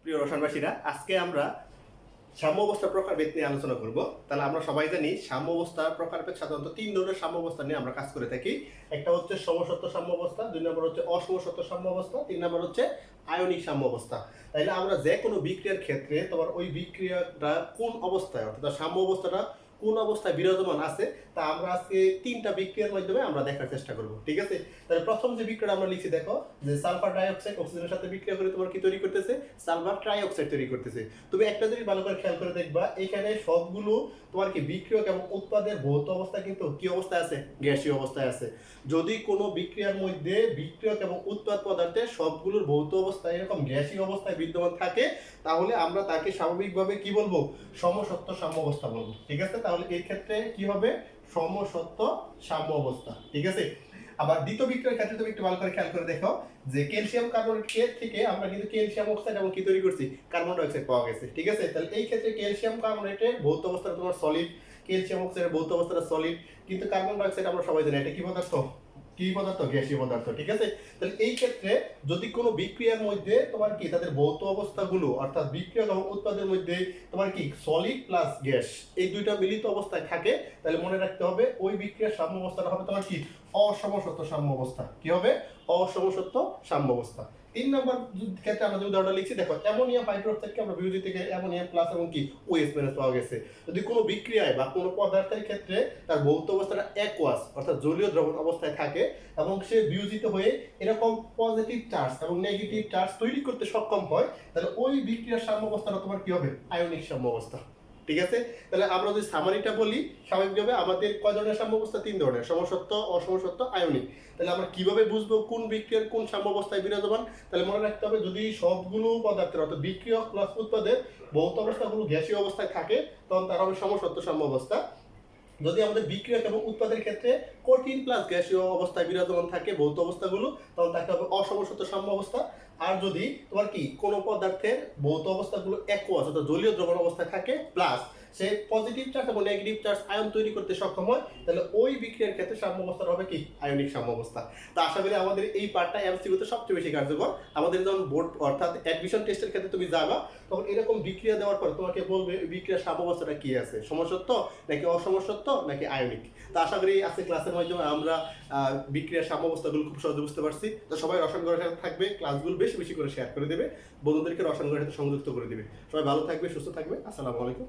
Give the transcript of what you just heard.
প্রিয় রসায়নবাসীরা, আজকে আমরা সাম্য অবস্থার প্রকারভেদ নিয়ে আলোচনা করব। তাহলে আমরা সবাই জানি সাম্য অবস্থার প্রকারভেদ সাধারণত তিন ধরনের সাম্য অবস্থা নিয়ে আমরা কাজ করে থাকি। একটা হচ্ছে সমসত্ব সাম্য অবস্থা, দুই নম্বর হচ্ছে অসমসত্ব সাম্য অবস্থা, তিন নম্বর হচ্ছে আয়নিক সাম্য অবস্থা। তাইলে আমরা যে কোনো বিক্রিয়ার ক্ষেত্রে তোমার ওই বিক্রিয়াটা কোন অবস্থায়, অর্থাৎ সাম্য অবস্থাটা কোন অবস্থায় বিরাজমান আছে তা আমরা আজকে তিনটা বিক্রিয়ার মাধ্যমে আমরা দেখার চেষ্টা করব। ঠিক আছে? তাহলে প্রথম যে বিক্রিয়াটা আমরা লিখছি, দেখো যে সালফার ডাইঅক্সাইড অক্সিজেনের সাথে বিক্রিয়া করে তোমার কি তৈরি করতেছে? সালফার ট্রাইঅক্সাইড তৈরি করতেছে। তুমি একটা জিনিস ভালো করে খেয়াল করে দেখবা, এখানে সবগুলো তোমার কি বিক্রিয়ক এবং উৎপাদের ভৌত অবস্থা কিন্তু কি অবস্থায় আছে? গ্যাসীয় অবস্থায় আছে। যদি কোনো বিক্রিয়ার মধ্যে বিক্রিয়ক এবং উৎপাদ পদার্থের সবগুলোর ভৌত অবস্থা এরকম গ্যাসীয় অবস্থায় বিদ্যমান থাকে, তাহলে আমরা তাকে স্বাভাবিকভাবে কি বলবো? সমসত্ব সাম্য অবস্থা বলবো। ঠিক আছে? তাহলে এই ক্ষেত্রে কি হবে? সমসত্ব সাম্য অবস্থা। ঠিক আছে? আবার দ্বিতীয় বিক্রিয়ার ক্ষেত্রে তুমি একটু ভালো করে খেয়াল করে দেখো যে ক্যালসিয়াম কার্বনেট থেকে আমরা কিন্তু ক্যালসিয়াম অক্সাইড এবং কি তৈরি করছি? কার্বন ডাই অক্সাইড পাওয়া গেছে। ঠিক আছে? তাহলে এই ক্ষেত্রে ক্যালসিয়াম কার্বনেটের ভৌত অবস্থাটা তোমার সলিড, ক্যালসিয়াম অক্সাইডের ভৌত অবস্থাটা সলিড, কিন্তু কার্বন ডাই অক্সাইড আমরা সবাই জানি এটা কি পদার্থ? কি পদার্থ? গ্যাসীয় পদার্থ। ঠিক আছে? তাহলে এই ক্ষেত্রে যদি কোনো বিক্রিয়ার মধ্যে তোমার কি তাদের ভৌত অবস্থাগুলো, অর্থাৎ বিক্রিয়া এবং উৎপাদের মধ্যে তোমার কি সলিড প্লাস গ্যাস এই দুইটা মিলিত অবস্থায় থাকে, তাহলে মনে রাখতে হবে ওই বিক্রিয়ার সাম্য অবস্থাটা হবে তোমার কি? অসমসত্ব সাম্য অবস্থা। কি হবে? অসমসত্ব সাম্য অবস্থা। তিন নম্বর ক্ষেত্রে আমরা যে উদাহরণটা লিখছি, দেখো অ্যামোনিয়াম হাইড্রোক্সাইডকে আমরা বিয়োজিত থেকে অ্যামোনিয়াম প্লাস এবং কি ওএইচ মাইনাস পাওয়া গেছে। যদি কোনো বিক্রিয়ায় বা কোনো পদার্থের ক্ষেত্রে তার ভৌত অবস্থাটা অ্যাকুয়াস অর্থাৎ জলীয় দ্রবণ অবস্থায় থাকে এবং সে বিয়োজিত হয়ে এরকম পজিটিভ চার্জ এবং নেগেটিভ চার্জ তৈরি করতে সক্ষম হয়, তাহলে ওই বিক্রিয়ার সাম্য অবস্থাটা তোমার কি হবে? আয়নিক সাম্য অবস্থা। ঠিক আছে? তাহলে আমরা যদি সামারিটা বলি, স্বাভাবিকভাবে আমাদের কয় ধরনের সাম্য অবস্থা? তিন ধরনের, সমসত্ব, অসমসত্ব, আয়নিক। তাহলে আমরা কিভাবে বুঝবো কোন বিক্রিয়ার কোন সাম্য অবস্থায় বিরাজমান? তাহলে মনে রাখতে হবে যদি সবগুলো পদার্থের অর্থাৎ বিক্রিয়ক প্লাস উৎপাদের ভৌত অবস্থাগুলো গ্যাসীয় অবস্থায় থাকে, তখন তার হবে সমসত্ব সাম্য অবস্থা। যদি আমাদের বিক্রিয়ক এবং উৎপাদের ক্ষেত্রে কঠিন প্লাস গ্যাসীয় অবস্থায় বিরাজমান থাকে ভৌত অবস্থাগুলো, তখন তাকে হবে অসমসত্ব সাম্য অবস্থা। আর যদি তোমার কি কোনো পদার্থের ভৌত অবস্থাগুলো অ্যাকুয়াস অর্থাৎ জলীয় দ্রবণ অবস্থায় থাকে প্লাস সে পজিটিভ চার্জ এবং নেগেটিভ চার্জ আয়ন তৈরি করতে সক্ষম হয়, তাহলে ওই বিক্রিয়ার ক্ষেত্রে সাম্য অবস্থাটা হবে কি? আয়নিক সাম্য অবস্থা। তো আশা করি আমাদের এই পার্টটা এমসিকিউতে সবচেয়ে বেশি কার্যকর। আমাদের যখন বোর্ড অর্থাৎ অ্যাডমিশন টেস্টের ক্ষেত্রে তুমি যাবা, তখন এরকম বিক্রিয়া দেওয়ার পর তোমাকে বলবে বিক্রিয়ার সাম্য অবস্থাটা কি আছে, সমসত্ব নাকি অসমসত্ব নাকি আয়নিক। তো আশা করি আজকে ক্লাসের মাধ্যমে আমরা বিক্রিয়ার সাম্য অবস্থাগুলো খুব সহজে বুঝতে পারছি। তো সবাই রসায়ন গণের সাথে থাকবে, ক্লাসগুলো বেশি বেশি করে শেয়ার করে দেবে, বন্ধুদেরকে রসায়ন গণের সাথে সংযুক্ত করে দেবে। সবাই ভালো থাকবে, সুস্থ থাকবে। আসসালামু আলাইকুম।